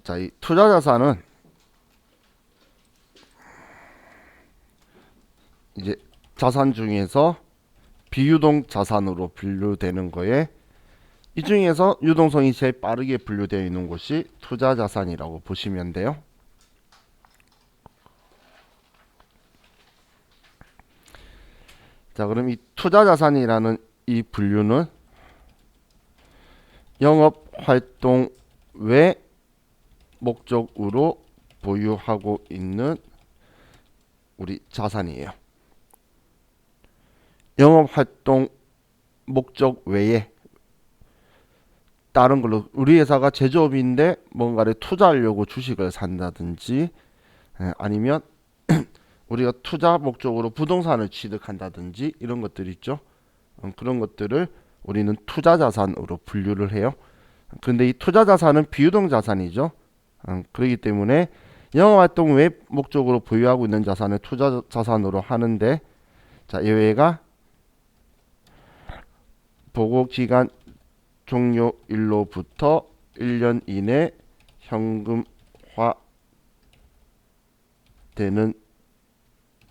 자, 이 투자 자산은 이제 자산 중에서 비유동 자산으로 분류되는 거에 이 중에서 유동성이 제일 빠르게 분류되어 있는 곳이 투자 자산이라고 보시면 돼요. 자, 그럼 이 투자 자산이라는 이 분류는 영업 활동 외 목적으로 보유하고 있는 우리 자산이에요. 영업 활동 목적 외에 다른 걸로 우리 회사가 제조업인데 뭔가를 투자하려고 주식을 산다든지 아니면 우리가 투자 목적으로 부동산을 취득한다든지 이런 것들 있죠. 그런 것들을 우리는 투자 자산으로 분류를 해요. 그런데 이 투자 자산은 비유동 자산이죠. 그렇기 때문에 영업활동 외 목적으로 보유하고 있는 자산을 투자 자산으로 하는데, 자, 예외가 보고기간 종료일로부터 1년 이내 현금화되는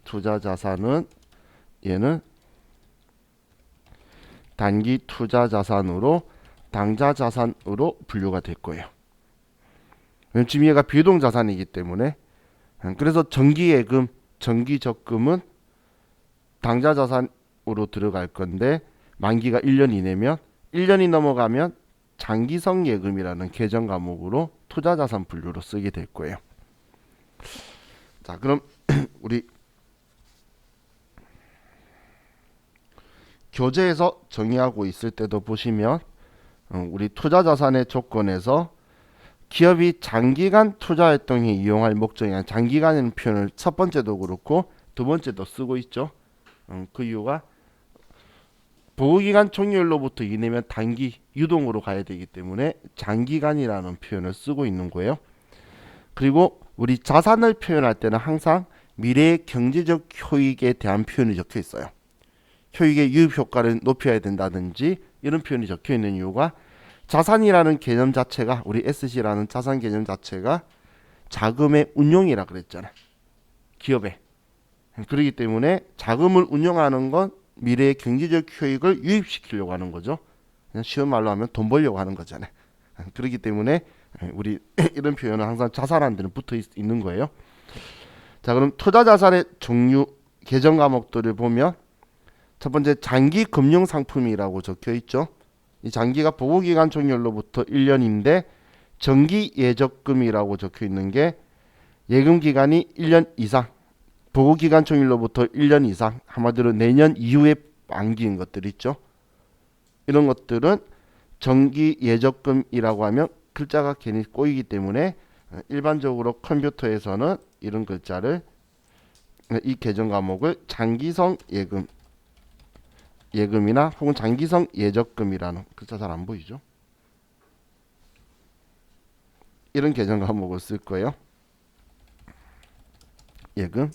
투자 자산은 얘는 단기 투자 자산으로 당좌 자산으로 분류가 될 거예요. 지금 얘가 비유동 자산이기 때문에. 그래서 정기예금, 정기적금은 당좌 자산으로 들어갈 건데 만기가 1년 이내면 1년이 넘어가면 장기성 예금이라는 계정 과목으로 투자 자산 분류로 쓰게 될 거예요. 자, 그럼 우리 교재에서 정의하고 있을 때도 보시면 우리 투자 자산의 조건에서 기업이 장기간 투자 활동에 이용할 목적이 장기간이라는 표현을 첫 번째도 그렇고 두 번째도 쓰고 있죠. 그 이유가 보고기간 종료일로부터 이내면 단기 유동으로 가야 되기 때문에 장기간이라는 표현을 쓰고 있는 거예요. 그리고 우리 자산을 표현할 때는 항상 미래의 경제적 효익에 대한 표현이 적혀 있어요. 효익의 유입 효과를 높여야 된다든지 이런 표현이 적혀 있는 이유가 자산이라는 개념 자체가 우리 SC라는 자산 개념 자체가 자금의 운용이라 그랬잖아요. 기업에. 그렇기 때문에 자금을 운용하는 건 미래의 경제적 효익을 유입시키려고 하는 거죠. 그냥 쉬운 말로 하면 돈 벌려고 하는 거잖아요. 그렇기 때문에 우리 이런 표현은 항상 자산한 데는 붙어 있는 거예요. 자, 그럼 투자 자산의 종류 계정 과목들을 보면 첫 번째 장기 금융 상품이라고 적혀 있죠. 이 장기가 보고기간 종료로부터 1년인데 정기 예적금이라고 적혀 있는 게 예금 기간이 1년 이상, 보고기간 종료로부터 1년 이상, 한마디로 내년 이후에 만기인 것들 있죠. 이런 것들은 정기 예적금이라고 하면 글자가 괜히 꼬이기 때문에 일반적으로 컴퓨터에서는 이런 글자를 이 계정 과목을 장기성 예금이나 혹은 장기성 예적금이라는 글자 잘 안 보이죠? 이런 계정 과목을 쓸 거예요. 예금.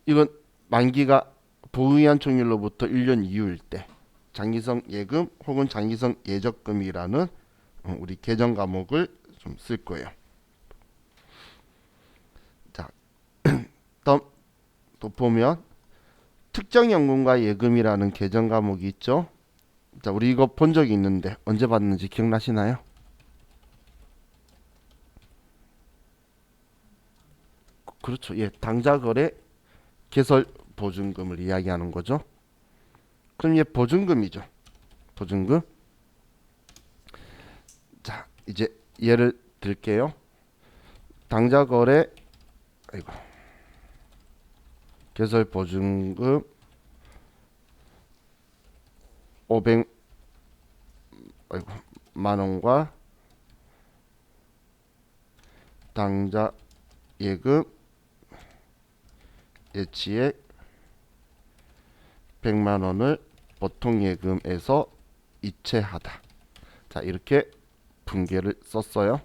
이건 만기가 보유기한 종료로부터 1년 이후일 때 장기성 예금 혹은 장기성 예적금이라는 우리 계정 과목을 좀 쓸 거예요. 자, 다음 또 보면 특정연금과 예금이라는 계정 과목이 있죠. 자, 우리 이거 본 적이 있는데 언제 봤는지 기억나시나요? 그렇죠. 예, 당좌거래 개설 보증금을 이야기하는 거죠. 그럼 얘 보증금이죠. 보증금. 자, 이제 예를 들게요. 당좌거래 개설 보증금 500만 원과 당좌 예금 예치액 100만 원을 보통 예금에서 이체하다. 자, 이렇게 분계를 썼어요.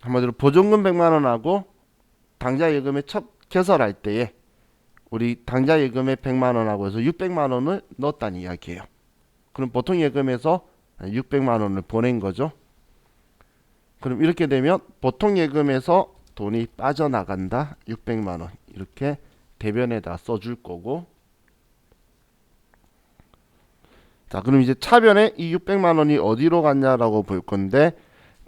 한마디로 보증금 100만 원하고 당좌 예금의 첫 개설할 때에 우리 당좌 예금에 100만 원하고 해서 600만 원을 넣었다는 이야기예요. 그럼 보통 예금에서 600만 원을 보낸 거죠. 그럼 이렇게 되면 보통 예금에서 돈이 빠져나간다. 600만 원 이렇게 대변에다 써줄 거고, 자 그럼 이제 차변에 이 600만 원이 어디로 갔냐라고 볼 건데,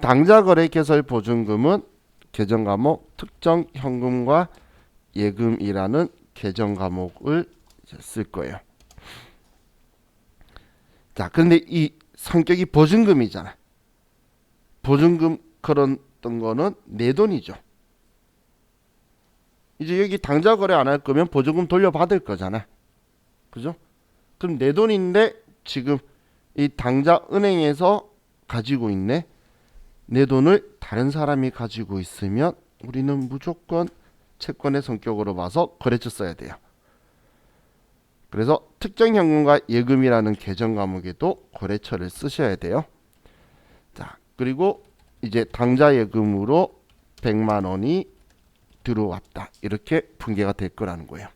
당좌거래 개설 보증금은 계정 과목 특정 현금과 예금이라는 계정 과목을 쓸 거예요. 자 그런데 이 성격이 보증금이잖아. 보증금 걸었던 거는 내 돈이죠. 이제 여기 당좌 거래 안 할 거면 보증금 돌려받을 거잖아. 그죠? 그럼 내 돈인데 지금 이 당좌 은행에서 가지고 있네. 내 돈을 다른 사람이 가지고 있으면 우리는 무조건 채권의 성격으로 봐서 거래처 써야 돼요. 그래서 특정 현금과 예금이라는 계정 과목에도 거래처를 쓰셔야 돼요. 자, 그리고 이제 당좌 예금으로 100만 원이 들어왔다. 이렇게 분계가 될 거라는 거예요.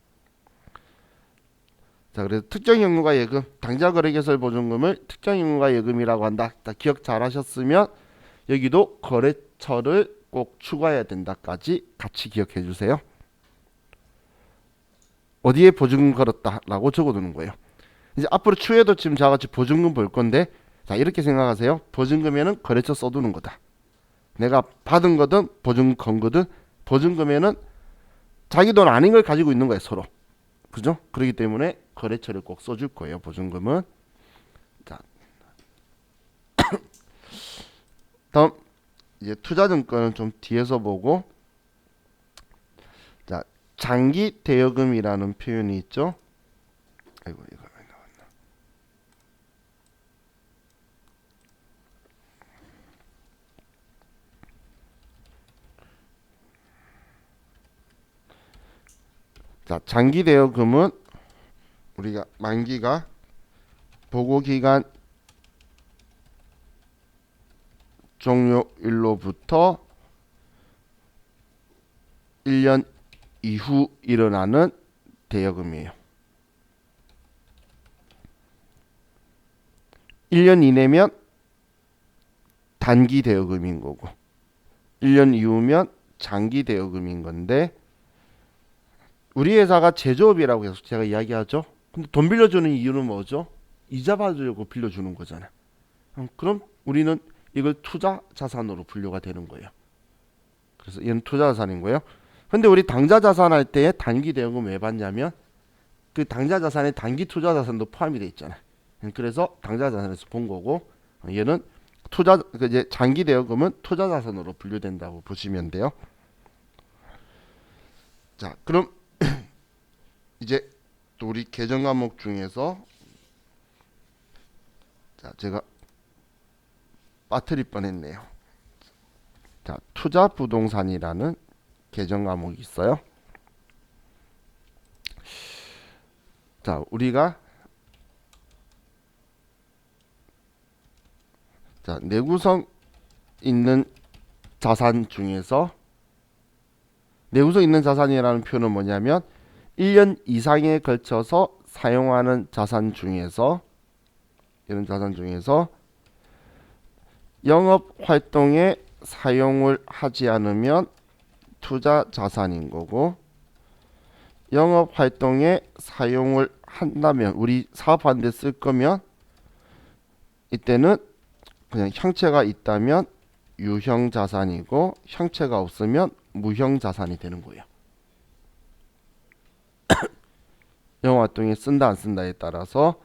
자, 그래서 특정 현금과 예금, 당좌 거래 개설 보증금을 특정 현금과 예금이라고 한다. 자, 기억 잘 하셨으면 여기도 거래처를 꼭 추가해야 된다까지 같이 기억해 주세요. 어디에 보증금 걸었다라고 적어두는 거예요. 이제 앞으로 추후에도 지금 저같이 보증금 볼 건데, 자 이렇게 생각하세요. 보증금에는 거래처 써두는 거다. 내가 받은 거든 보증금 건 거든 보증금에는 자기 돈 아닌 걸 가지고 있는 거예요, 서로. 그죠? 그렇기 때문에 거래처를 꼭 써줄 거예요, 보증금은. 자, 다음 이제 투자증권은 좀 뒤에서 보고, 자 장기 대여금이라는 표현이 있죠. 아이고 이거 왜 나왔나? 자 장기 대여금은 우리가 만기가 보고기간 종료일로부터 1년 이후 일어나는 대여금이에요. 1년 이내면 단기 대여금인 거고 1년 이후면 장기 대여금인 건데, 우리 회사가 제조업이라고 계속 제가 이야기하죠. 근데 돈 빌려주는 이유는 뭐죠? 이자 받으려고 빌려주는 거잖아. 그럼 우리는 이걸 투자 자산으로 분류가 되는 거예요. 그래서 얘는 투자 자산인 거예요. 근데 우리 당좌 자산 할 때에 단기 대여금 왜 받냐면 그 당좌 자산에 단기 투자 자산도 포함이 돼 있잖아. 그래서 당좌 자산에서 본 거고, 얘는 투자 이제 장기 대여금은 투자 자산으로 분류된다고 보시면 돼요. 자, 그럼 이제 또 우리 계정 과목 중에서, 자 제가 빠뜨릴 뻔했네요. 자, 투자 부동산이라는 계정 과목이 있어요. 자, 우리가 자 내구성 있는 자산 중에서, 내구성 있는 자산이라는 표현은 뭐냐면 1년 이상에 걸쳐서 사용하는 자산 중에서, 이런 자산 중에서 영업 활동에 사용을 하지 않으면 투자 자산인 거고, 영업 활동에 사용을 한다면, 우리 사업하는 데 쓸 거면 이때는 그냥 형체가 있다면 유형 자산이고 형체가 없으면 무형 자산이 되는 거예요. 영업 활동에 쓴다 안 쓴다에 따라서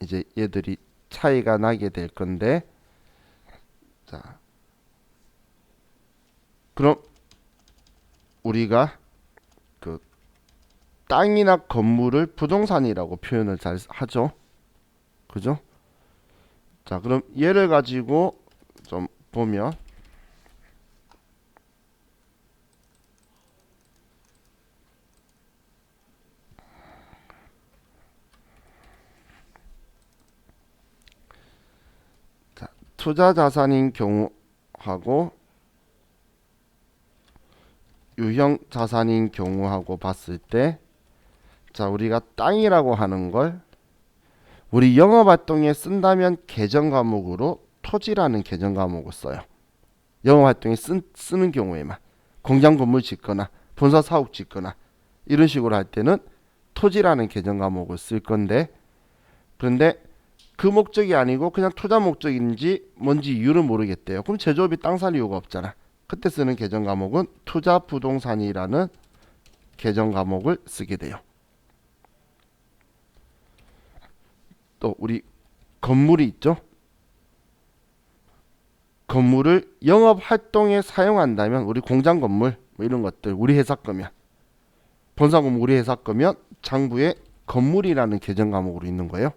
이제 얘들이 차이가 나게 될 건데, 자 그럼 우리가 그 땅이나 건물을 부동산이라고 표현을 잘 하죠. 그죠? 자 그럼 얘를 가지고 좀 보면, 자, 투자 자산인 경우하고 유형 자산인 경우하고 봤을 때, 자, 우리가 땅이라고 하는 걸 우리 영업활동에 쓴다면 계정 과목으로 토지라는 계정 과목을 써요. 영업활동에 쓰는 경우에만. 공장 건물 짓거나 본사 사옥 짓거나 이런 식으로 할 때는 토지라는 계정 과목을 쓸 건데, 그런데 그 목적이 아니고 그냥 투자 목적인지 뭔지 이유를 모르겠대요. 그럼 제조업이 땅 살 이유가 없잖아. 그때 쓰는 계정 과목은 투자 부동산이라는 계정 과목을 쓰게 돼요. 또 우리 건물이 있죠. 건물을 영업 활동에 사용한다면 우리 공장 건물 뭐 이런 것들 우리 회사 거면, 본사 건물 우리 회사 거면 장부에 건물이라는 계정 과목으로 있는 거예요.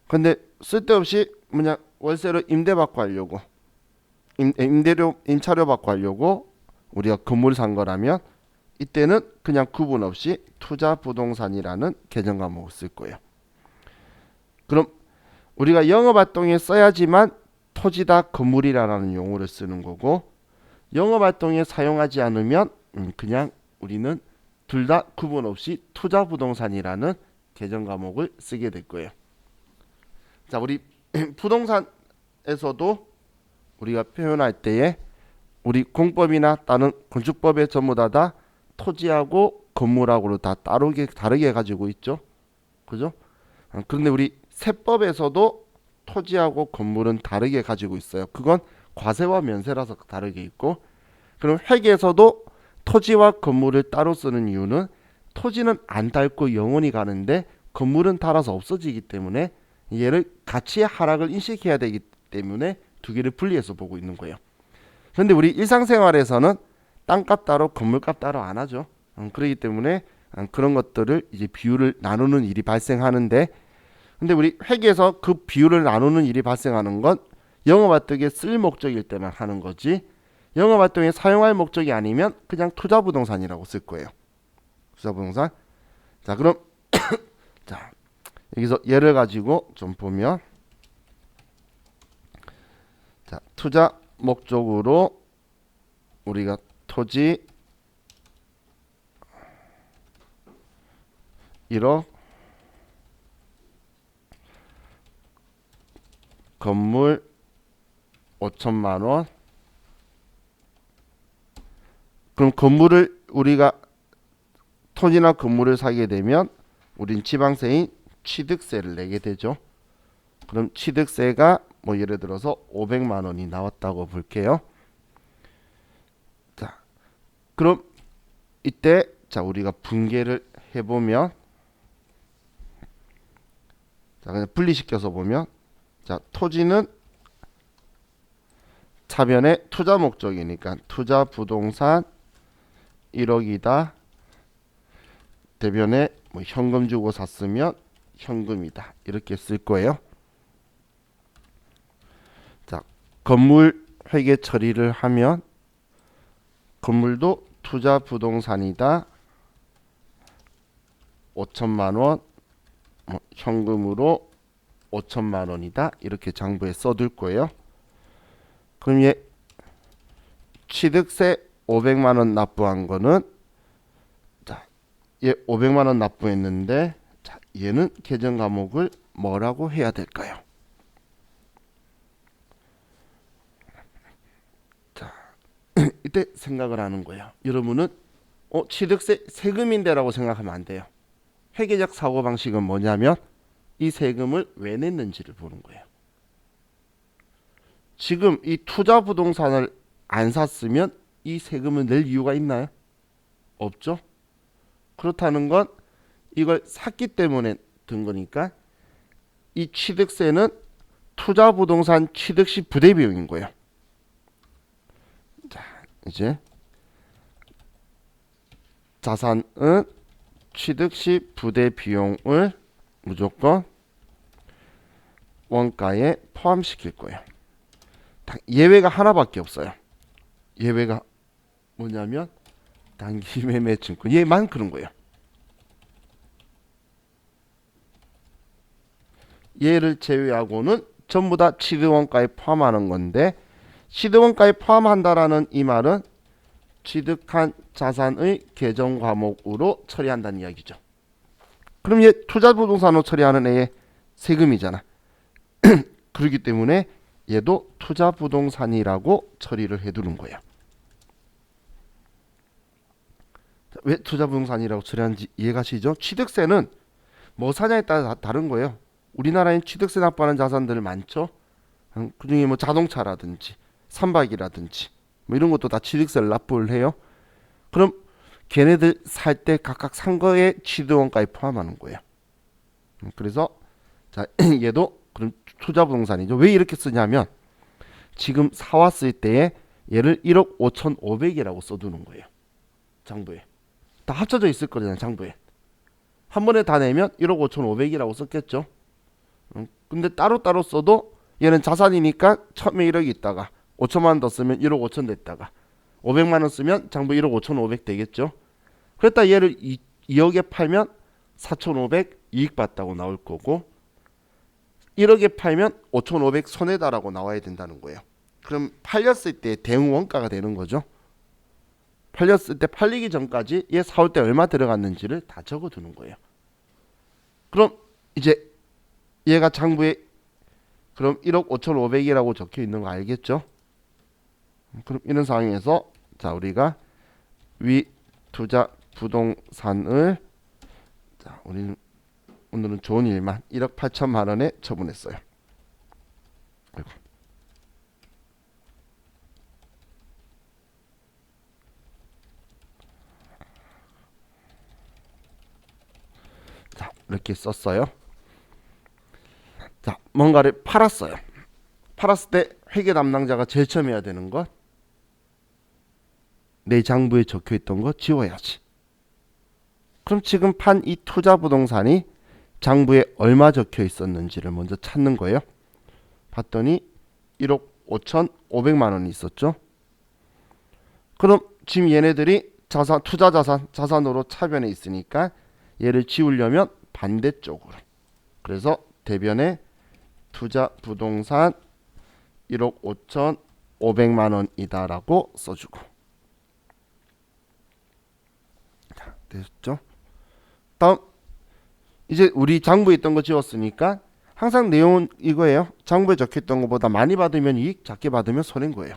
근데 쓸데없이 뭐냐 월세로 임대받고 하려고 임차료 받고 하려고 우리가 건물 산 거라면 이때는 그냥 구분 없이 투자 부동산이라는 계정 과목을 쓸 거예요. 그럼 우리가 영업활동에 써야지만 토지다 건물이라는 용어를 쓰는 거고, 영업활동에 사용하지 않으면 그냥 우리는 둘 다 구분 없이 투자 부동산이라는 계정 과목을 쓰게 될 거예요. 자, 우리 부동산에서도 우리가 표현할 때에 우리 공법이나 다른 건축법에 전부 다 토지하고 건물하고를 다 다르게 가지고 있죠. 그죠? 그런데 우리 세법에서도 토지하고 건물은 다르게 가지고 있어요. 그건 과세와 면세라서 다르게 있고, 그럼 회계에서도 토지와 건물을 따로 쓰는 이유는 토지는 안 닳고 영원히 가는데 건물은 닳아서 없어지기 때문에 얘를 가치의 하락을 인식해야 되기 때문에 두 개를 분리해서 보고 있는 거예요. 그런데 우리 일상생활에서는 땅값 따로 건물값 따로 안 하죠. 그렇기 때문에 그런 것들을 이제 비율을 나누는 일이 발생하는데, 근데 우리 회계에서 그 비율을 나누는 일이 발생하는 건 영업활동에 쓸 목적일 때만 하는 거지, 영업활동에 사용할 목적이 아니면 그냥 투자부동산이라고 쓸 거예요. 투자부동산. 자, 그럼 자, 여기서 예를 가지고 좀 보면, 자, 투자 목적으로 우리가 토지 1억, 건물 5천만 원. 그럼 건물을 우리가 토지나 건물을 사게 되면 우린 지방세인 취득세를 내게 되죠. 그럼 취득세가 뭐 예를 들어서 500만 원이 나왔다고 볼게요. 자, 그럼 이때 자 우리가 분개를 해보면, 자 그냥 분리시켜서 보면, 자 토지는 차변에 투자 목적이니까 투자 부동산 1억이다. 대변에 뭐 현금 주고 샀으면 현금이다. 이렇게 쓸 거예요. 자, 건물 회계 처리를 하면 건물도 투자 부동산이다. 5천만 원, 현금으로 5천만 원이다. 이렇게 장부에 써둘 거예요. 그럼 얘 취득세 500만 원 납부한 거는, 자, 얘 500만 원 납부했는데, 자, 얘는 계정 과목을 뭐라고 해야 될까요? 자, 이때 생각을 하는 거예요. 여러분은 취득세 세금인데라고 생각하면 안 돼요. 회계적 사고방식은 뭐냐면 이 세금을 왜 냈는지를 보는 거예요. 지금 이 투자 부동산을 안 샀으면 이 세금을 낼 이유가 있나요? 없죠. 그렇다는 건 이걸 샀기 때문에 든 거니까 이 취득세는 투자 부동산 취득 시 부대 비용인 거예요. 자, 이제 자산은 취득 시 부대 비용을 무조건 원가에 포함시킬 거예요. 예외가 하나밖에 없어요. 예외가 뭐냐면 단기 매매 증권, 얘만 그런 거예요. 얘를 제외하고는 전부 다 취득원가에 포함하는 건데, 취득원가에 포함한다라는 이 말은 취득한 자산의 계정 과목으로 처리한다는 이야기죠. 그럼 얘 투자부동산으로 처리하는 애의 세금이잖아. 그렇기 때문에 얘도 투자부동산이라고 처리를 해두는 거예요. 왜 투자부동산이라고 처리하는지 이해가시죠? 취득세는 뭐 사냐에 따라 다른 거예요. 우리나라엔 취득세 납부하는 자산들 많죠. 그중에 뭐 자동차라든지 선박이라든지 뭐 이런 것도 다 취득세를 납부를 해요. 그럼 걔네들 살 때 각각 산 거에 취득원가에 포함하는 거예요. 그래서 자 얘도 그럼 투자부동산이죠. 왜 이렇게 쓰냐면 지금 사왔을 때에 얘를 1억 5,500이라고 써두는 거예요. 장부에 다 합쳐져 있을 거잖아요. 장부에 한 번에 다 내면 1억 5,500이라고 썼겠죠. 근데 따로따로 써도 얘는 자산이니까 처음에 1억이 있다가 5천만 원 더 쓰면 1억 5천 됐다가 500만 원 쓰면 장부 1억 5,500 되겠죠. 그랬다 얘를 2억에 팔면 4,500 이익 봤다고 나올 거고 1억에 팔면 5,500 손해다라고 나와야 된다는 거예요. 그럼 팔렸을 때 대응 원가가 되는 거죠. 팔렸을 때 팔리기 전까지 얘 사올 때 얼마 들어갔는지를 다 적어두는 거예요. 그럼 이제 얘가 장부에 그럼 1억 5,500이라고 적혀 있는 거 알겠죠? 그럼 이런 상황에서 자 우리가 위 투자 부동산을 자 우리는 오늘은 좋은 일만 1억 8천만 원에 처분했어요. 아이고. 자 이렇게 썼어요. 자 뭔가를 팔았어요. 팔았을 때 회계 담당자가 제일 처음 해야 되는 것 내 장부에 적혀있던 거 지워야지. 그럼 지금 판 이 투자 부동산이 장부에 얼마 적혀 있었는지를 먼저 찾는 거예요. 봤더니 1억 5,500만 원이 있었죠. 그럼 지금 얘네들이 자산, 투자 자산으로 차변에 있으니까 얘를 지우려면 반대쪽으로. 그래서 대변에 투자 부동산 1억 5,500만 원이다라고 써주고. 자, 됐죠? 다음 이제 우리 장부에 있던 거 지웠으니까 항상 내용은 이거예요. 장부에 적혀있던 것보다 많이 받으면 이익, 작게 받으면 손해인 거예요.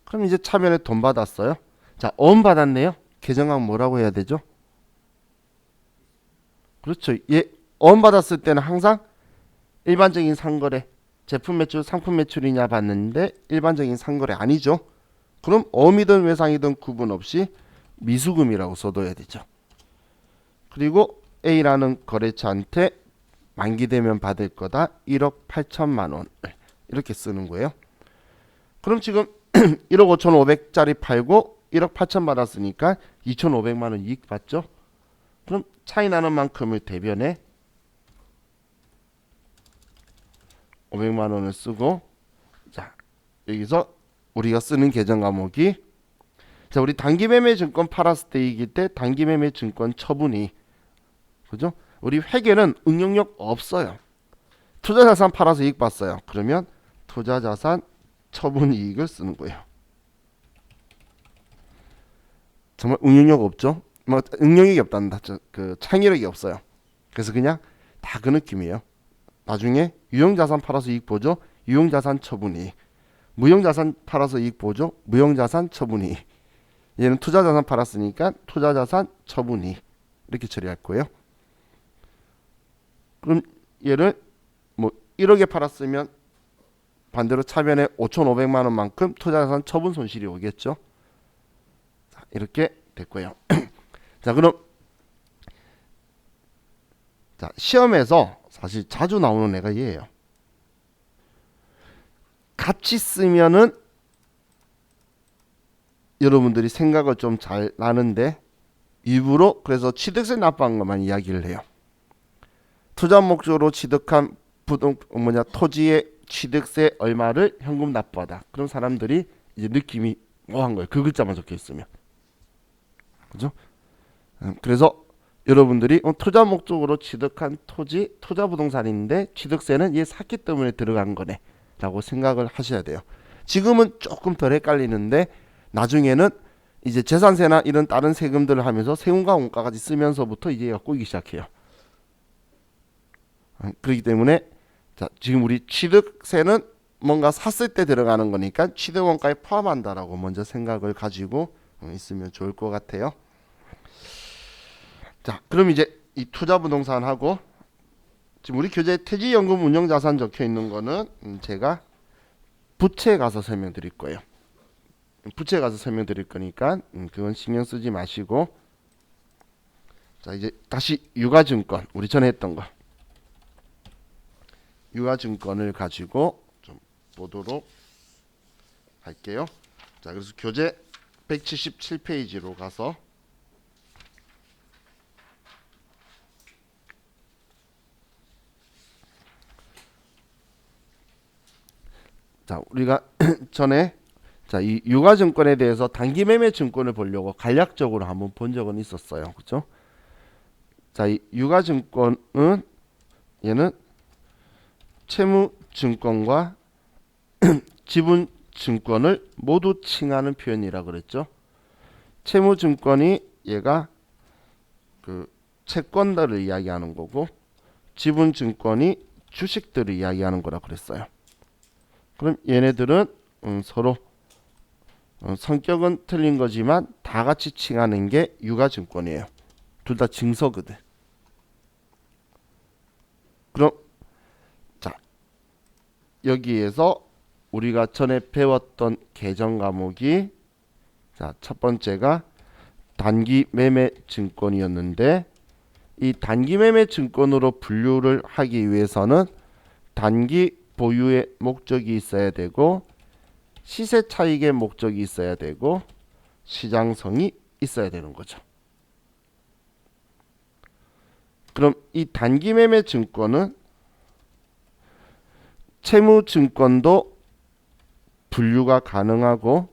그럼 이제 차변에 돈 받았어요. 자, 어음 받았네요. 계정항 뭐라고 해야 되죠? 그렇죠. 얘 어음 받았을 때는 항상 일반적인 상거래, 제품 매출, 상품 매출이냐 봤는데 일반적인 상거래 아니죠. 그럼 어음이든 외상이든 구분 없이 미수금이라고 써둬야 되죠. 그리고 A라는 거래처한테 만기되면 받을 거다 1억 8천만 원을 이렇게 쓰는 거예요. 그럼 지금 1억 5,500짜리 팔고 1억 8천 받았으니까 2,500만 원 이익 받죠. 그럼 차이 나는 만큼을 대변에 500만 원을 쓰고 자 여기서 우리가 쓰는 계정 과목이 자 우리 단기매매 증권 팔았을 때 이길 때 단기매매 증권 처분이 그죠? 우리 회계는 응용력 없어요. 투자자산 팔아서 이익 봤어요. 그러면 투자자산 처분 이익을 쓰는 거예요. 정말 응용력 없죠? 뭐 응용력이 없단다. 그 창의력이 없어요. 그래서 그냥 다 그 느낌이에요. 나중에 유형자산 팔아서 이익 보죠. 유형자산 처분 이익. 무형자산 팔아서 이익 보죠. 무형자산 처분 이익. 얘는 투자자산 팔았으니까 투자자산 처분 이익. 이렇게 처리할 거예요. 그럼 얘를 뭐 1억에 팔았으면 반대로 차변에 5,500만 원만큼 투자자산 처분 손실이 오겠죠. 자, 이렇게 됐고요. 자, 그럼 자, 시험에서 사실 자주 나오는 애가 얘예요. 같이 쓰면은 여러분들이 생각을 좀 잘 나는데 일부러 그래서 취득세 납부한 것만 이야기를 해요. 투자 목적으로 취득한 토지의 취득세 얼마를 현금 납부하다. 그런 사람들이 이제 느낌이 뭐한 거예요. 그 글자만 적혀 있으면. 그죠? 그래서 여러분들이 투자 목적으로 취득한 토지, 투자 부동산인데 취득세는 얘 샀기 때문에 들어간 거네 라고 생각을 하셔야 돼요. 지금은 조금 덜 헷갈리는데 나중에는 이제 재산세나 이런 다른 세금들을 하면서 세금과 원가까지 쓰면서부터 이제 얘가 꼬이기 시작해요. 그렇기 때문에 자, 지금 우리 취득세는 뭔가 샀을 때 들어가는 거니까 취득원가에 포함한다라고 먼저 생각을 가지고 있으면 좋을 것 같아요. 자, 그럼 이제 이 투자부동산하고 지금 우리 교재에 퇴직연금 운용자산 적혀 있는 거는 제가 부채에 가서 설명드릴 거예요. 부채에 가서 설명드릴 거니까 그건 신경 쓰지 마시고, 자 이제 다시 유가증권, 우리 전에 했던 거 유가증권을 가지고 좀 보도록 할게요. 자, 그래서 교재 177페이지로 가서 자, 우리가 전에 자, 이 유가증권에 대해서 단기매매 증권을 보려고 간략적으로 한번 본 적은 있었어요. 그렇죠? 자, 이 유가증권은 얘는 채무증권과 지분증권을 모두 칭하는 표현이라 그랬죠. 채무증권이 얘가 그 채권들을 이야기하는 거고, 지분증권이 주식들을 이야기하는 거라 그랬어요. 그럼 얘네들은 서로 성격은 틀린 거지만 다 같이 칭하는 게 유가증권이에요. 둘 다 증서거든. 그럼 자, 여기에서 우리가 전에 배웠던 개정 과목이 자, 첫 번째가 단기 매매 증권이었는데, 이 단기 매매 증권으로 분류를 하기 위해서는 단기 보유의 목적이 있어야 되고, 시세 차익의 목적이 있어야 되고, 시장성이 있어야 되는 거죠. 그럼 이 단기 매매 증권은 채무증권도 분류가 가능하고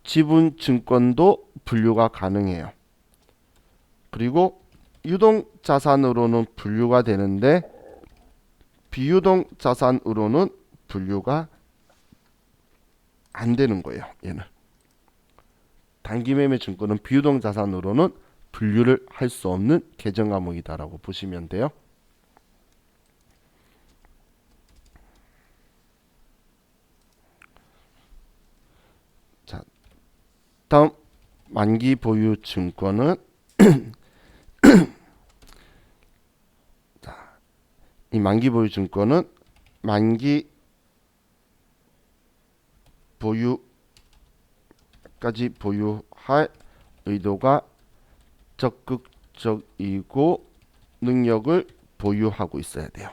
지분증권도 분류가 가능해요. 그리고 유동자산으로는 분류가 되는데 비유동자산으로는 분류가 안 되는 거예요. 얘는 단기매매 증권은 비유동자산으로는 분류를 할 수 없는 개정 과목이다라고 보시면 돼요. 자, 다음 만기 보유 증권은 자, 이 만기 보유 증권은 만기 보유까지 보유할 의도가 적극적이고 능력을 보유하고 있어야 돼요.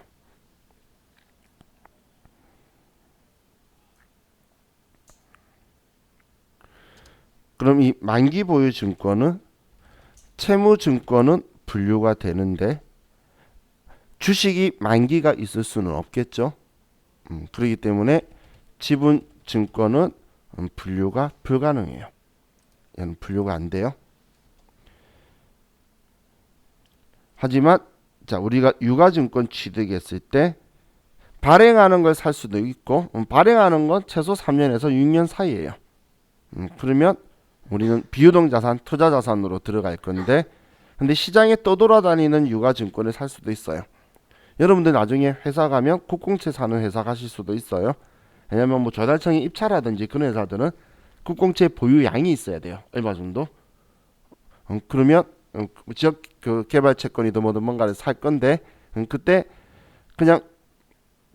그럼 이 만기 보유 증권은 채무 증권은 분류가 되는데 주식이 만기가 있을 수는 없겠죠. 그렇기 때문에 지분 증권은 분류가 불가능해요. 얘는 분류가 안 돼요. 하지만 자, 우리가 유가증권 취득했을 때 발행하는 걸 살 수도 있고, 발행하는 건 최소 3년에서 6년 사이예요. 그러면 우리는 비유동자산, 투자자산으로 들어갈 건데, 근데 시장에 떠돌아다니는 유가증권을 살 수도 있어요. 여러분들 나중에 회사 가면 국공채 사는 회사 가실 수도 있어요. 왜냐면 뭐 조달청이 입찰하든지 그런 회사들은 국공채 보유량이 있어야 돼요. 얼마 정도? 그러면 지역 그 개발 채권이든 뭐든 뭔가를 살 건데, 그때 그냥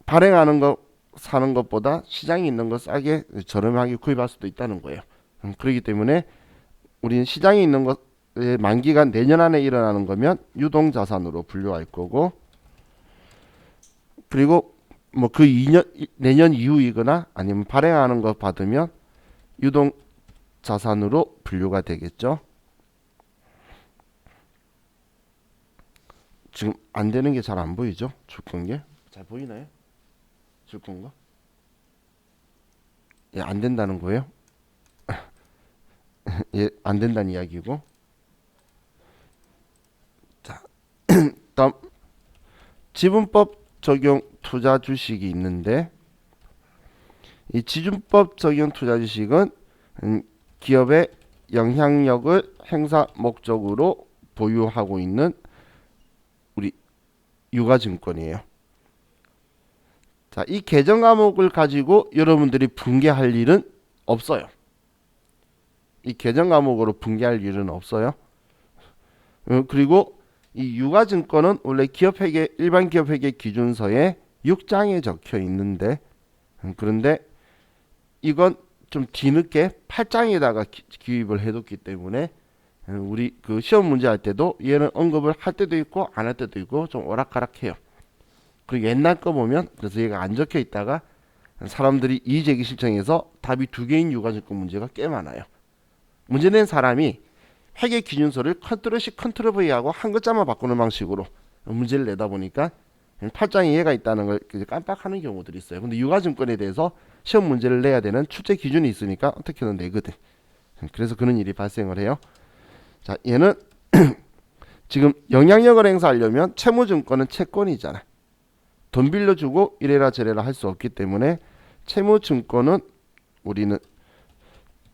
발행하는 거 사는 것보다 시장에 있는 거 싸게 저렴하게 구입할 수도 있다는 거예요. 그렇기 때문에 우리는 시장에 있는 것의 만기가 내년 안에 일어나는 거면 유동자산으로 분류할 거고, 그리고 뭐 그 2년 내년 이후이거나 아니면 발행하는 거 받으면 유동자산으로 분류가 되겠죠. 지금 안 되는 게 잘 안 보이죠? 줄건 게 잘 보이나요? 줄건 거? 예, 안 된다는 거예요? 예, 안 된다는 이야기고. 자, 다음 지분법 적용 투자 주식이 있는데, 이 지분법 적용 투자 주식은 기업의 영향력을 행사 목적으로 보유하고 있는 우리 유가증권이에요. 자, 이 계정 과목을 가지고 여러분들이 분개할 일은 없어요. 이 계정 과목으로 분개할 일은 없어요. 그리고 이 유가증권은 원래 기업회계 일반 기업회계 기준서에 6장에 적혀 있는데 그런데 이건 좀 뒤늦게 8장에다가 기입을 해뒀기 때문에 우리 그 시험 문제 할 때도 얘는 언급을 할 때도 있고 안 할 때도 있고 좀 오락가락해요. 그리고 옛날 거 보면 그래서 얘가 안 적혀 있다가 사람들이 이의제기 신청해서 답이 2개인 유가증권 문제가 꽤 많아요. 문제 낸 사람이 회계 기준서를 컨트롤 C 컨트롤 V 하고 한 글자만 바꾸는 방식으로 문제를 내다 보니까 8장에 얘가 있다는 걸 깜빡하는 경우들이 있어요. 근데 유가증권에 대해서 시험 문제를 내야 되는 출제 기준이 있으니까 어떻게든 내거든. 그래서 그런 일이 발생을 해요. 자, 얘는 지금 영향력을 행사하려면 채무증권은 채권이잖아. 돈 빌려주고 이래라 저래라 할 수 없기 때문에 채무증권은 우리는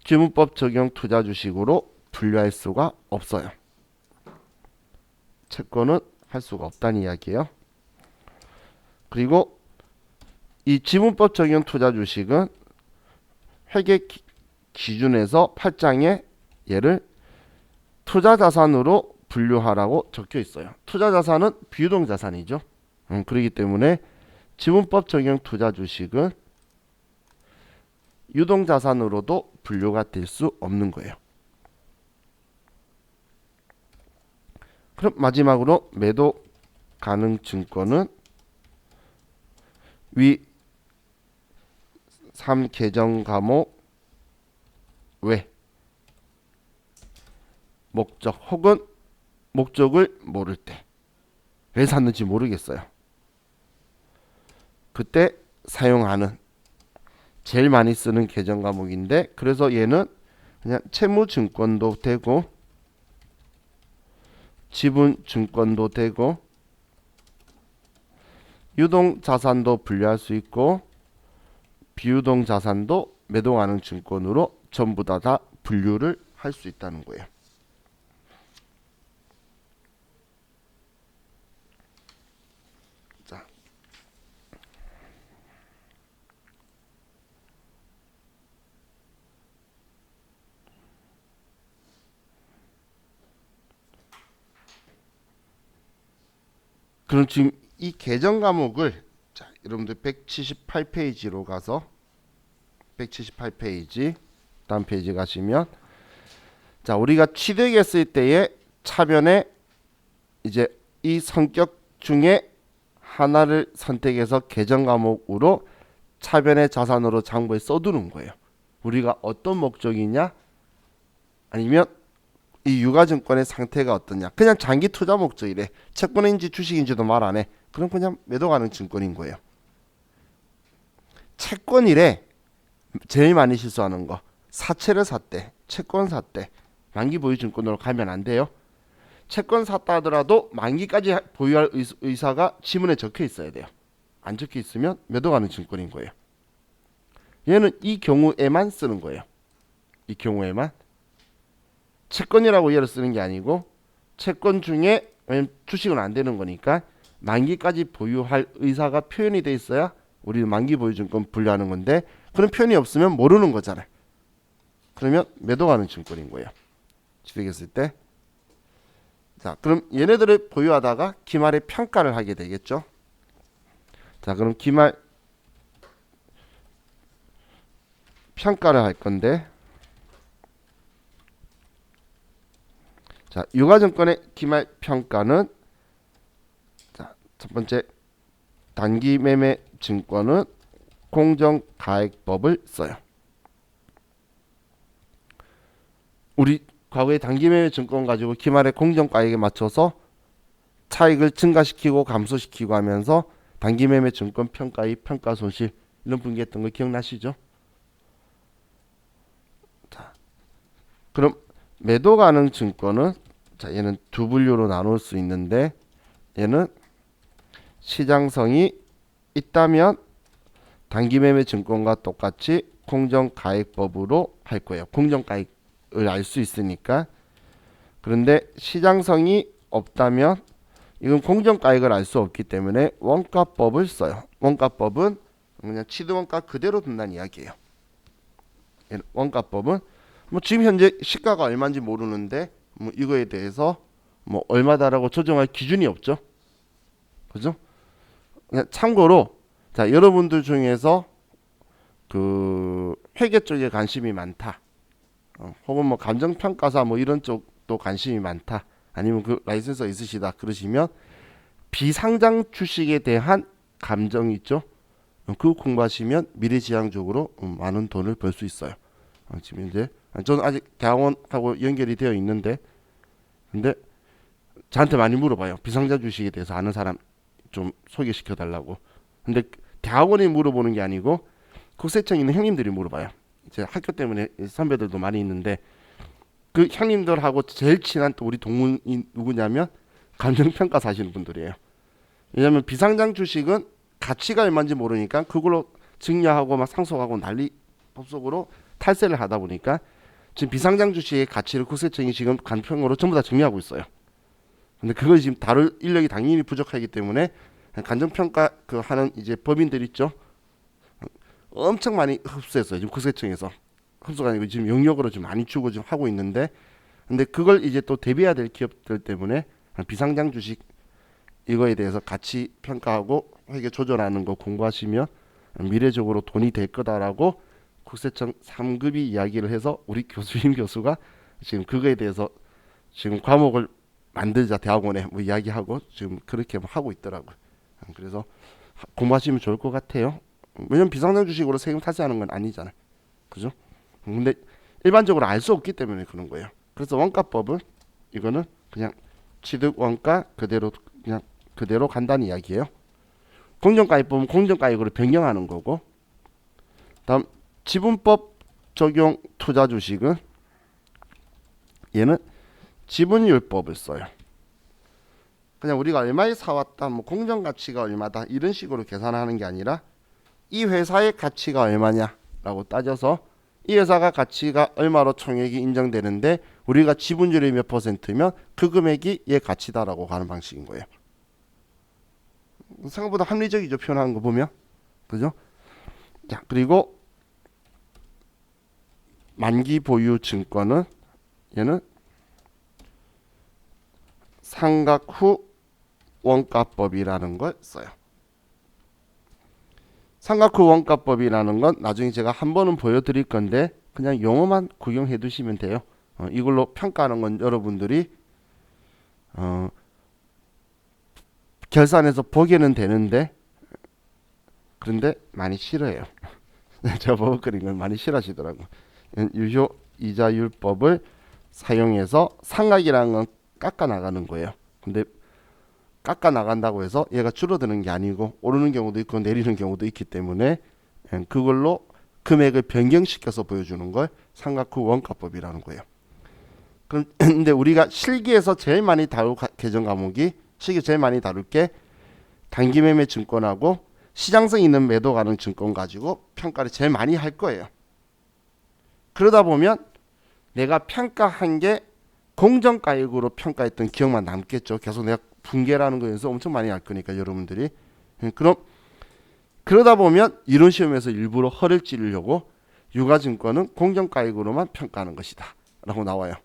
지문법 적용 투자주식으로 분류할 수가 없어요. 채권은 할 수가 없다는 이야기예요. 그리고 이 지문법 적용 투자주식은 회계 기준에서 8장에 얘를 투자자산으로 분류하라고 적혀 있어요. 투자자산은 비유동자산이죠. 그렇기 때문에 지문법 적용 투자주식은 유동자산으로도 분류가 될 수 없는 거예요. 그럼 마지막으로 매도 가능 증권은 위 3계정 과목 외 목적 혹은 목적을 모를 때 왜 샀는지 모르겠어요. 그때 사용하는 제일 많이 쓰는 계정 과목인데 그래서 얘는 그냥 채무증권도 되고 지분증권도 되고 유동자산도 분류할 수 있고 비유동자산도 매도 가능 증권으로 전부 다 분류를 할 수 있다는 거예요. 자, 그럼 지금 이 계정 과목을 자, 여러분들 178페이지로 가서 178페이지 다음 페이지 가시면 자, 우리가 취득했을 때의 차변에 이제 이 성격 중에 하나를 선택해서 계정 과목으로 차변의 자산으로 장부에 써두는 거예요. 우리가 어떤 목적이냐 아니면 이 유가증권의 상태가 어떠냐. 그냥 장기 투자 목적이래. 채권인지 주식인지도 말 안 해. 그럼 그냥 매도 가능 증권인 거예요. 채권이래. 제일 많이 실수하는 거. 사채를 샀대. 채권 샀대. 만기 보유 증권으로 가면 안 돼요. 채권 샀다 하더라도 만기까지 보유할 의사가 지문에 적혀 있어야 돼요. 안 적혀 있으면 매도 가능 증권인 거예요. 얘는 이 경우에만 쓰는 거예요. 이 경우에만. 채권이라고 얘를 쓰는 게 아니고 채권 중에 주식은 안 되는 거니까 만기까지 보유할 의사가 표현이 돼 있어야 우리는 만기 보유증권 분류하는 건데 그런 표현이 없으면 모르는 거잖아요. 그러면 매도 가능 증권인 거예요. 취득했을 때. 자, 그럼 얘네들을 보유하다가 기말에 평가를 하게 되겠죠. 자, 그럼 기말 평가를 할 건데 자, 유가증권의 기말 평가는 자, 첫 번째 단기 매매 증권은 공정가액법을 써요. 우리 과거에 단기 매매 증권 가지고 기말의 공정가액에 맞춰서 차익을 증가시키고 감소시키고 하면서 단기 매매 증권 평가의 평가 손실 이런 분기했던 거 기억나시죠? 자, 그럼 매도 가능 증권은 자, 얘는 두 분류로 나눌 수 있는데 얘는 시장성이 있다면 단기 매매 증권과 똑같이 공정가액법으로 할 거예요. 공정가액을 알 수 있으니까. 그런데 시장성이 없다면 이건 공정가액을 알 수 없기 때문에 원가법을 써요. 원가법은 그냥 취득원가 그대로 둔다는 이야기예요. 원가법은 뭐 지금 현재 시가가 얼마인지 모르는데 뭐 이거에 대해서 뭐 얼마다라고 조정할 기준이 없죠. 그죠? 그냥 참고로 자, 여러분들 중에서 그 회계 쪽에 관심이 많다. 혹은 뭐 감정평가사 뭐 이런 쪽도 관심이 많다. 아니면 그 라이센스가 있으시다. 그러시면 비상장 주식에 대한 감정이 있죠. 그거 공부하시면 미래지향적으로 많은 돈을 벌 수 있어요. 지금 이제 저는 아직 대학원하고 연결이 되어 있는데 근데 저한테 많이 물어봐요. 비상장 주식에 대해서 아는 사람 좀 소개시켜 달라고. 근데 대학원이 물어보는 게 아니고 국세청 있는 형님들이 물어봐요. 이제 학교 때문에 선배들도 많이 있는데 그 형님들하고 제일 친한 또 우리 동문이 누구냐면 감정평가 하시는 분들이에요. 왜냐하면 비상장 주식은 가치가 얼마인지 모르니까 그걸로 증여하고 막 상속하고 난리 법석으로 탈세를 하다 보니까 지금 비상장 주식의 가치를 국세청이 지금 간평으로 전부 다 정리하고 있어요. 근데 그걸 지금 다룰 인력이 당연히 부족하기 때문에 감정평가 그 하는 이제 법인들 있죠. 엄청 많이 흡수했어요. 지금 국세청에서 흡수가 아니고 지금 영역으로 좀 많이 주고 지금 하고 있는데, 근데 그걸 이제 또 대비해야 될 기업들 때문에 비상장 주식 이거에 대해서 가치 평가하고 회계 조절하는 거 공부하시면 미래적으로 돈이 될 거다라고 국세청 3급이 이야기를 해서 우리 교수님 교수가 지금 그거에 대해서 지금 과목을 만들자 대학원에 뭐 이야기하고 지금 그렇게 하고 있더라고요. 그래서 공부하시면 좋을 것 같아요. 왜냐면 비상장 주식으로 세금 탈세하는 건 아니잖아요. 그죠? 근데 일반적으로 알 수 없기 때문에 그런 거예요. 그래서 원가법은 이거는 그냥 취득 원가 그대로 그냥 그대로 간다는 이야기예요. 공정가액법은 공정가액으로 변경하는 거고, 다음 지분법 적용 투자 주식은 얘는 지분율법을 써요. 그냥 우리가 얼마에 사왔다, 뭐 공정가치가 얼마다 이런 식으로 계산하는 게 아니라 이 회사의 가치가 얼마냐라고 따져서 이 회사가 가치가 얼마로 총액이 인정되는데 우리가 지분율이 몇 퍼센트면 그 금액이 얘 가치다라고 가는 방식인 거예요. 생각보다 합리적이죠, 표현하는 거 보면. 그죠? 자, 그리고 만기 보유 증권은 얘는 상각 후 원가법이라는 걸 써요. 상각 후 원가법이라는 건 나중에 제가 한 번은 보여드릴 건데 그냥 용어만 구경해 두시면 돼요. 이걸로 평가하는 건 여러분들이 결산해서 보게는 되는데 그런데 많이 싫어해요. 제가 버벅거리는 건 많이 싫어하시더라고요. 유효 이자율법을 사용해서 상각이라는 건 깎아 나가는 거예요. 근데 깎아 나간다고 해서 얘가 줄어드는 게 아니고 오르는 경우도 있고 내리는 경우도 있기 때문에 그걸로 금액을 변경시켜서 보여주는 걸 상각 후 원가법이라는 거예요. 그런데 우리가 실기에서 제일 많이 다룰 개정 과목이 실기 제일 많이 다룰 게 단기 매매 증권하고 시장성 있는 매도 가능 증권 가지고 평가를 제일 많이 할 거예요. 그러다 보면 내가 평가한 게 공정가액으로 평가했던 기억만 남겠죠. 계속 내가 분계라는 거에서 엄청 많이 할 거니까 여러분들이. 그럼 그러다 보면 이런 시험에서 일부러 허를 찌르려고 유가증권은 공정가액으로만 평가하는 것이다 라고 나와요.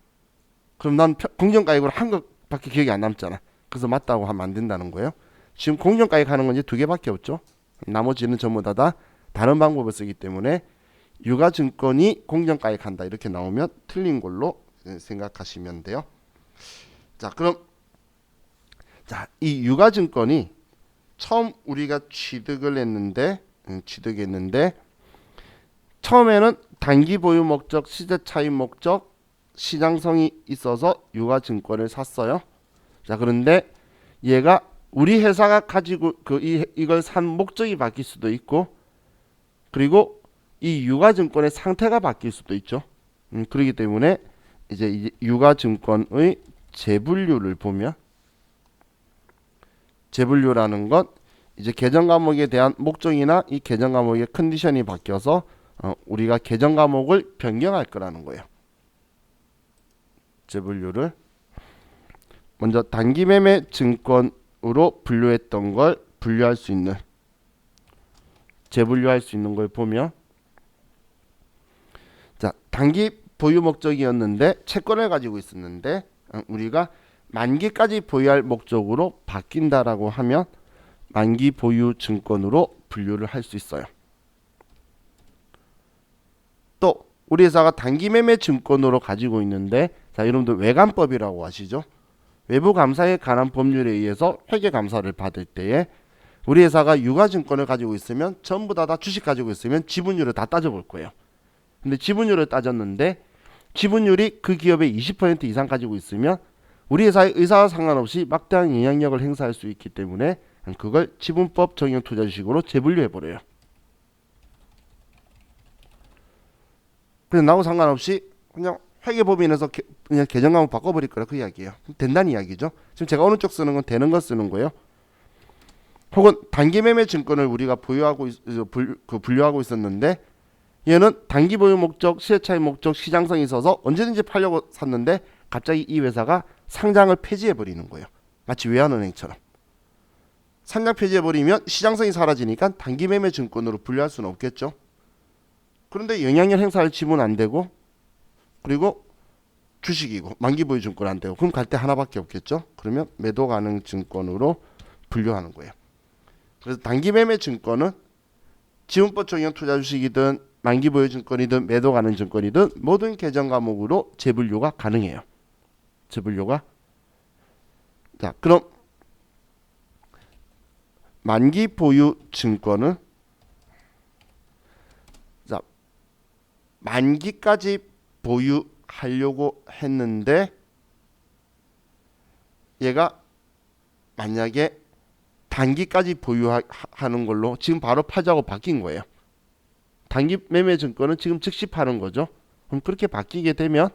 그럼 난 공정가액으로 한 것밖에 기억이 안 남잖아. 그래서 맞다고 하면 안 된다는 거예요. 지금 공정가액 하는 건 이제 두 개밖에 없죠. 나머지는 전부 다 다른 방법을 쓰기 때문에 유가증권이 공정가액한다 이렇게 나오면 틀린 걸로 생각하시면 돼요. 자, 그럼 이 유가증권이 처음 우리가 취득했는데 처음에는 단기 보유 목적, 시세 차익 목적, 시장성이 있어서 유가증권을 샀어요. 자, 그런데 얘가 우리 회사가 가지고 이걸 산 목적이 바뀔 수도 있고, 그리고 이 유가증권의 상태가 바뀔 수도 있죠. 그렇기 때문에 이제 유가증권의 재분류를 보면 재분류라는 건 이제 개정 과목에 대한 목적이나 이 개정 과목의 컨디션이 바뀌어서 우리가 개정 과목을 변경할 거라는 거예요. 재분류를 먼저 단기 매매 증권으로 분류했던 걸 분류할 수 있는 재분류할 수 있는 걸 보면 자, 단기 보유 목적이었는데 채권을 가지고 있었는데 우리가 만기까지 보유할 목적으로 바뀐다라고 하면 만기 보유 증권으로 분류를 할 수 있어요. 또 우리 회사가 단기 매매 증권으로 가지고 있는데 자, 여러분들 외감법이라고 아시죠? 외부 감사에 관한 법률에 의해서 회계 감사를 받을 때에 우리 회사가 유가증권을 가지고 있으면 전부 다 주식 가지고 있으면 지분율을 다 따져볼 거예요. 근데 지분율을 따졌는데 지분율이 그 기업의 20% 이상 가지고 있으면 우리 회사의 의사와 상관없이 막대한 영향력을 행사할 수 있기 때문에 그걸 지분법 적용 투자주식으로 재분류해버려요. 그래서 나하고 상관없이 그냥 회계법인에서 그냥 계정감을 바꿔버릴 거라 그 이야기예요. 된다는 이야기죠. 지금 제가 어느 쪽 쓰는 건 되는 거 쓰는 거예요. 혹은 단기 매매 증권을 우리가 분류하고 있었는데 얘는 단기 보유 목적, 시세 차익 목적, 시장성이 있어서 언제든지 팔려고 샀는데 갑자기 이 회사가 상장을 폐지해 버리는 거예요. 마치 외환은행처럼. 상장 폐지해 버리면 시장성이 사라지니까 단기 매매 증권으로 분류할 수는 없겠죠. 그런데 영향력 행사할 지분 안 되고 그리고 주식이고 만기 보유 증권 안 되고 그럼 갈 때 하나밖에 없겠죠. 그러면 매도 가능 증권으로 분류하는 거예요. 그래서 단기 매매 증권은 지분법 적용 투자 주식이든 만기 보유 증권이든 매도 가능 증권이든 모든 계정 과목으로 재분류가 가능해요. 재분류가. 자, 그럼 만기 보유 증권은 자, 만기까지 보유하려고 했는데 얘가 만약에 단기까지 보유하는 걸로 지금 바로 팔자고 바뀐 거예요. 단기 매매 증권은 지금 즉시 파는 거죠. 그럼 그렇게 바뀌게 되면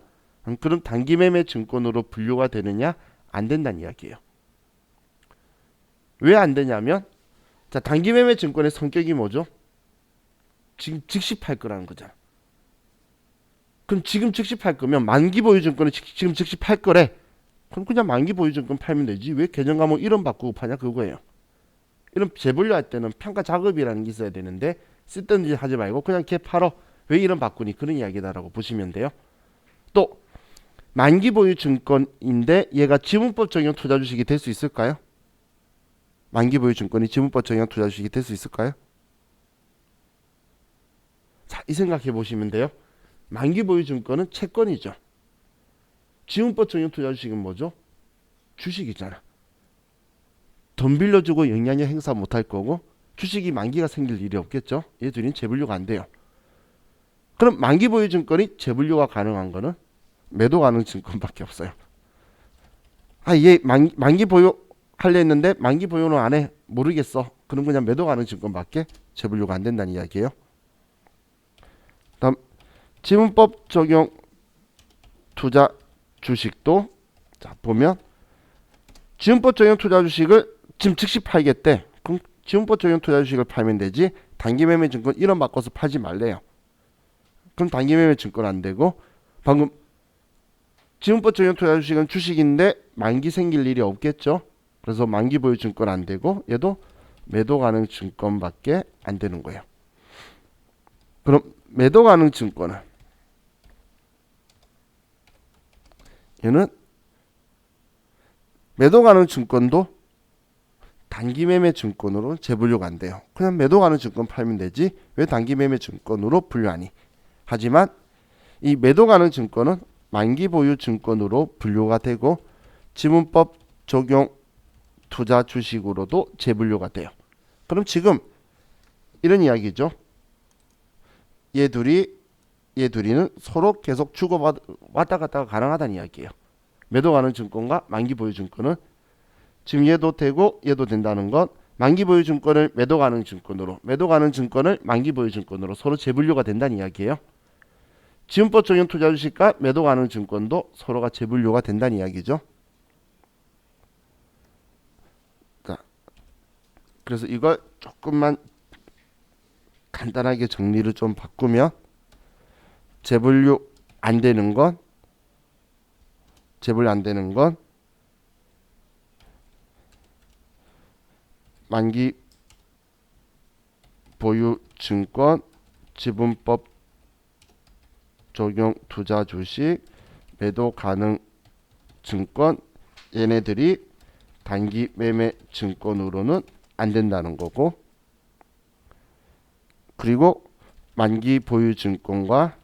그럼 단기 매매 증권으로 분류가 되느냐? 안 된다는 이야기예요. 왜 안 되냐면 자, 단기 매매 증권의 성격이 뭐죠? 지금 즉시 팔 거라는 거잖아. 그럼 지금 즉시 팔 거면 만기 보유 증권은 지금 즉시 팔 거래. 그럼 그냥 만기 보유 증권 팔면 되지. 왜 계정 과목 이름 바꾸고 파냐 그거예요. 이런 재분류할 때는 평가 작업이라는 게 있어야 되는데 쓸데없는 짓 하지 말고 그냥 걔 팔어. 왜 이름 바꾸니? 그런 이야기다라고 보시면 돼요. 또 만기 보유 증권인데 얘가 지분법 적용 투자 주식이 될 수 있을까요? 만기 보유 증권이 지분법 적용 투자 주식이 될 수 있을까요? 자, 이 생각해 보시면 돼요. 만기 보유 증권은 채권이죠. 지분법 적용 투자 주식은 뭐죠? 주식이잖아. 돈 빌려주고 영향력 행사 못할 거고 주식이 만기가 생길 일이 없겠죠. 얘들은 재분류가 안 돼요. 그럼 만기 보유 증권이 재분류가 가능한 거는 매도 가능 증권밖에 없어요. 아, 얘 만기 보유 하려 했는데 만기 보유는 안 해. 모르겠어. 그럼 그냥 매도 가능 증권밖에 재분류가 안 된다는 이야기예요. 다음 지분법 적용 투자 주식도 자 보면 지분법 적용 투자 주식을 지금 즉시 팔겠대. 그럼 지분법 적용 투자 주식을 팔면 되지. 단기 매매 증권 이름 바꿔서 팔지 말래요. 그럼 단기 매매 증권 안 되고 방금 지분법 적용 투자 주식은 주식인데 만기 생길 일이 없겠죠. 그래서 만기 보유 증권 안 되고 얘도 매도 가능 증권밖에 안 되는 거예요. 그럼 매도 가능 증권은 얘는 매도 가능 증권도 단기 매매 증권으로 재분류가 안 돼요. 그냥 매도 가능 증권 팔면 되지. 왜 단기 매매 증권으로 분류하니? 하지만 이 매도 가능 증권은 만기 보유 증권으로 분류가 되고 지분법 적용 투자 주식으로도 재분류가 돼요. 그럼 지금 이런 이야기죠. 얘 둘이는 서로 계속 주고 왔다 갔다가 가능하다는 이야기예요. 매도 가능 증권과 만기 보유 증권은 지금 얘도 되고 얘도 된다는 건 만기 보유 증권을 매도 가능 증권으로 매도 가능 증권을 만기 보유 증권으로 서로 재분류가 된다는 이야기예요. 지분법 적용 투자 주식과 매도 가능 증권도 서로가 재분류가 된다는 이야기죠. 자, 그래서 이걸 조금만 간단하게 정리를 좀 바꾸면 재분류 안 되는 건 재분류 안 되는 건 만기 보유 증권, 지분법 적용 투자 주식, 매도 가능 증권, 얘네들이 단기 매매 증권으로는 안 된다는 거고, 그리고 만기 보유 증권과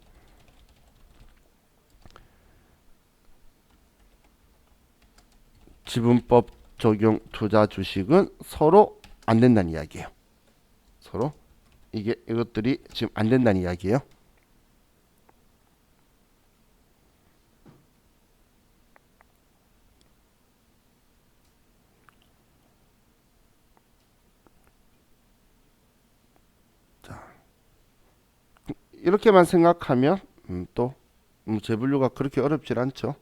지분법 적용 투자 주식은 서로 안 된다는 이야기예요. 서로 이것들이 지금 안 된다는 이야기예요. 이렇게만 생각하면 또 재분류가 그렇게 어렵질 않죠.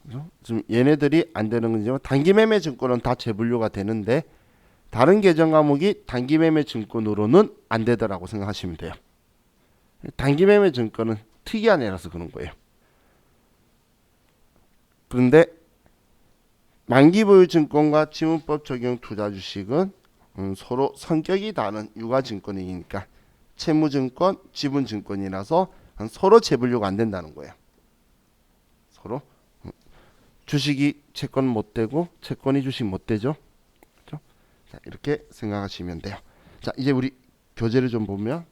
그래서 지금 얘네들이 안 되는 거지만 단기 매매 증권은 다 재분류가 되는데 다른 계정 과목이 단기 매매 증권으로는 안 되더라고 생각하시면 돼요. 단기 매매 증권은 특이한 애라서 그런 거예요. 그런데 만기 보유 증권과 지분법 적용 투자 주식은 서로 성격이 다른 유가 증권이니까 채무증권, 지분증권이라서 서로 재분류가 안 된다는 거예요. 서로 주식이 채권 못 되고 채권이 주식 못 되죠. 그렇죠? 자, 이렇게 생각하시면 돼요. 자, 이제 우리 교재를 좀 보면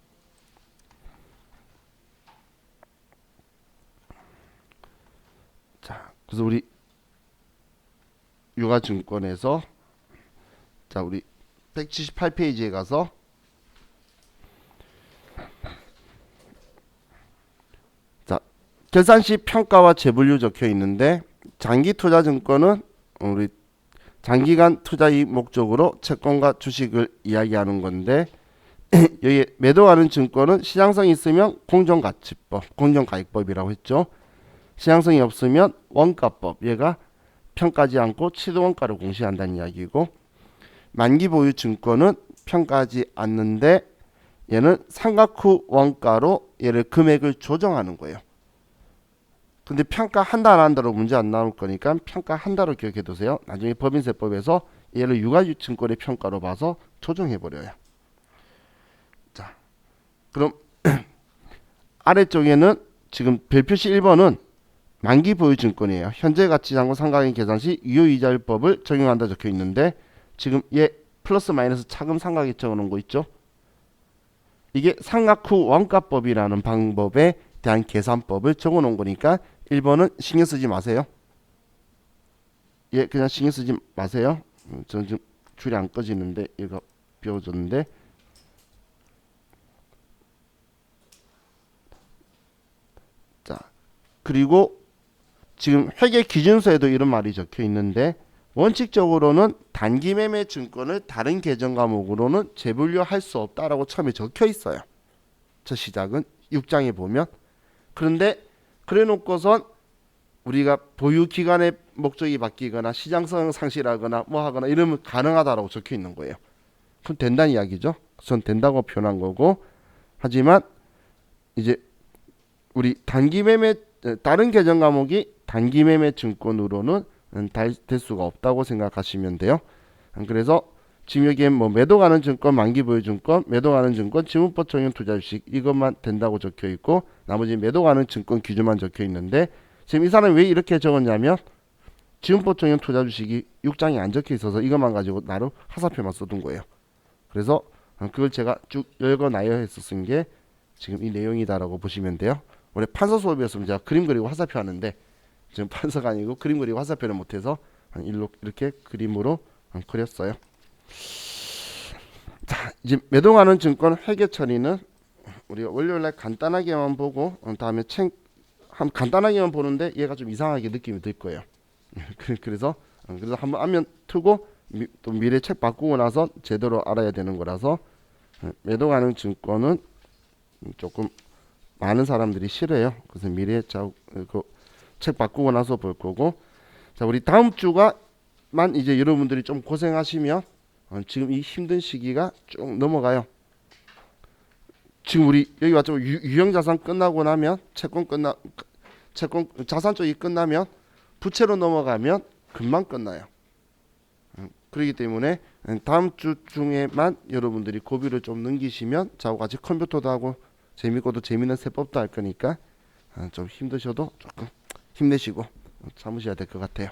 자, 그래서 우리 유가증권에서 자, 우리 178페이지에 가서 자, 결산 시 평가와 재분류 적혀 있는데 장기 투자 증권은 우리 장기간 투자 이익 목적으로 채권과 주식을 이야기하는 건데 여기 매도하는 증권은 시장성이 있으면 공정가치법, 공정가액법이라고 했죠. 시장성이 없으면 원가법, 얘가 평가하지 않고 취득원가를 공시한다는 이야기고, 만기 보유 증권은 평가하지 않는데 얘는 상각 후 원가로 얘를 금액을 조정하는 거예요. 근데 평가한다 안 한다로 문제 안 나올 거니까 평가한다로 기억해 두세요. 나중에 법인세법에서 얘를 유가증권의 평가로 봐서 조정해 버려요. 자, 그럼 아래쪽에는 지금 별표시 1번은 만기 보유 증권이에요. 현재 가치 잔고 상각인 계산 시 유효이자율법을 적용한다 적혀 있는데 지금 얘 플러스 마이너스 차금 상각에 적어 놓은 거 있죠. 이게 상각 후 원가법이라는 방법에 대한 계산법을 적어 놓은 거니까 1번은 신경 쓰지 마세요. 예, 그냥 신경 쓰지 마세요. 저는 지금 줄이 안 꺼지는데 이거 비워줬는데 자, 그리고 지금 회계 기준서에도 이런 말이 적혀 있는데 원칙적으로는 단기 매매 증권을 다른 계정 과목으로는 재분류할 수 없다라고 처음에 적혀 있어요. 첫 시작은 6장에 보면. 그런데 그래 놓고선 우리가 보유 기간의 목적이 바뀌거나 시장성 상실하거나 뭐 하거나 이러면 가능하다라고 적혀 있는 거예요. 그럼 된다는 이야기죠. 전 된다고 표현한 거고, 하지만 이제 우리 단기 매매 다른 계정 과목이 단기 매매 증권으로는 될 수가 없다고 생각하시면 돼요. 그래서 지금 여기에 뭐 매도 가는 증권, 만기 보유 증권, 매도 가는 증권, 지분법 적용 투자 주식 이것만 된다고 적혀 있고 나머지 매도 가는 증권 기준만 적혀 있는데 지금 이 사람이 왜 이렇게 적었냐면 지분법 적용 투자 주식이 6장에 안 적혀 있어서 이것만 가지고 나름 화살표만 써둔 거예요. 그래서 그걸 제가 쭉 열거 나열해서 쓴 게 지금 이 내용이다라고 보시면 돼요. 원래 판서 수업이었으면 제가 그림 그리고 화살표 하는데 지금 판서가 아니고 그림 그리고 화살표를 못해서 이렇게 그림으로 그렸어요. 자, 이제 매도하는 증권 회계 처리는 우리가 월요일날 간단하게만 보고 다음에 간단하게만 보는데 얘가 좀 이상하게 느낌이 들 거예요. 그래서 한번 안면 트고 또 미래 책 바꾸고 나서 제대로 알아야 되는 거라서 매도하는 증권은 조금 많은 사람들이 싫어요. 그래서 미래 책 바꾸고 나서 볼 거고, 자, 우리 다음 주가만 이제 여러분들이 좀 고생하시면 지금 이 힘든 시기가 쭉 넘어가요. 지금 우리 여기 왔죠. 유형자산 끝나고 나면 채권 채권 자산 쪽이 끝나면 부채로 넘어가면 금방 끝나요. 그렇기 때문에 다음 주 중에만 여러분들이 고비를 좀 넘기시면 저하고 같이 컴퓨터도 하고 재밌고도 재밌는 세법도 할 거니까 좀 힘드셔도 조금 힘내시고 참으셔야 될 것 같아요.